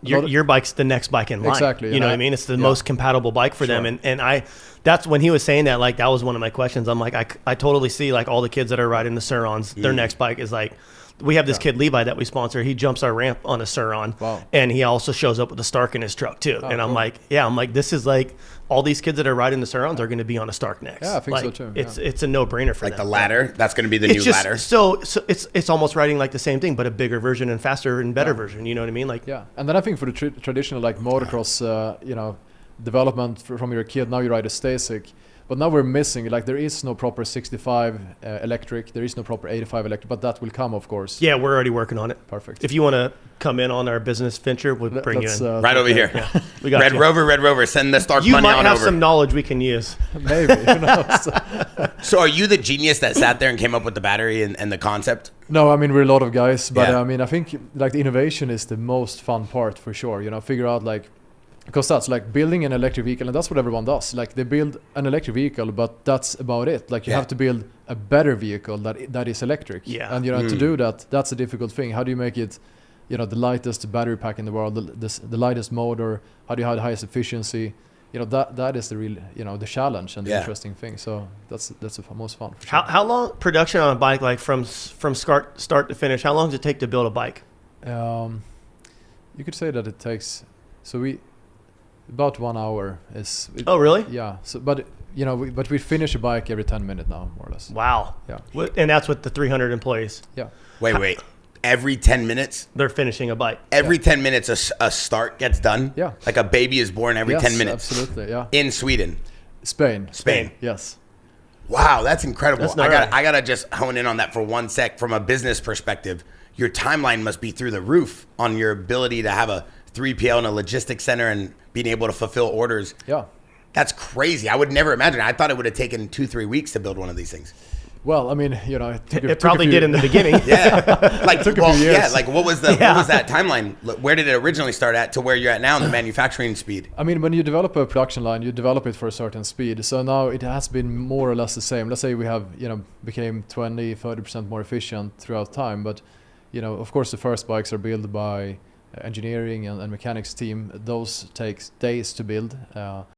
your bike's the next bike in line. Exactly. You know what I mean? It's the most compatible bike for them. And that's when he was saying that, like, that was one of my questions. I'm like, I totally see, like, all the kids that are riding the Surons, their next bike is like, we have this kid Levi that we sponsor. He jumps our ramp on a Suron, and he also shows up with a Stark in his truck too. And I'm like, this is like all these kids that are riding the Surons are going to be on a Stark next. Yeah, I think like, so too. It's a no brainer for them. Like the ladder, that's going to be the new ladder. So it's almost riding like the same thing, but a bigger version and faster and better version. You know what I mean? Like and then I think for the traditional like motocross, development from your kid, now you ride a Stasic. But now we're missing, like, there is no proper 65 electric, there is no proper 85 electric, but that will come, of course. Yeah, we're already working on it. Perfect. If you want to come in on our business venture, we'll bring you in. Right over here. Yeah, we got Red Rover, send the Stark you money on over. You might have some knowledge we can use. Maybe, who knows? So are you the genius that sat there and came up with the battery and the concept? No, I mean, we're a lot of guys, but I mean, I think, like, the innovation is the most fun part, for sure. Figure out, like, because that's like building an electric vehicle, and that's what everyone does. Like, they build an electric vehicle, but that's about it. Like, you have to build a better vehicle that is electric. Yeah. And to do that, that's a difficult thing. How do you make it, the lightest battery pack in the world, the lightest motor? How do you have the highest efficiency? That is the real, the challenge and the interesting thing. So that's the most fun. For sure. How long production on a bike, like from start to finish? How long does it take to build a bike? You could say that it takes. About 1 hour is. Oh, really? Yeah. So, but we finish a bike every 10 minutes now, more or less. Wow. Yeah. And that's with the 300 employees. Yeah. Wait. Every 10 minutes? They're finishing a bike. Every 10 minutes a start gets done? Yeah. Like a baby is born every 10 minutes? Absolutely, yeah. In Sweden? Spain. Yes. Wow, that's incredible. I gotta just hone in on that for 1 sec. From a business perspective, your timeline must be through the roof on your ability to have a 3PL in a logistics center and being able to fulfill orders. Yeah. That's crazy. I would never imagine. I thought it would have taken 2-3 weeks to build one of these things. Well, I mean, it probably did in the beginning. Yeah. Like, took a few years. Yeah, like what was that timeline? Where did it originally start at to where you're at now in the manufacturing speed? I mean, when you develop a production line, you develop it for a certain speed. So now it has been more or less the same. Let's say we have, became 20-30% more efficient throughout time. But, of course, the first bikes are built by engineering and mechanics team. Those takes days to build.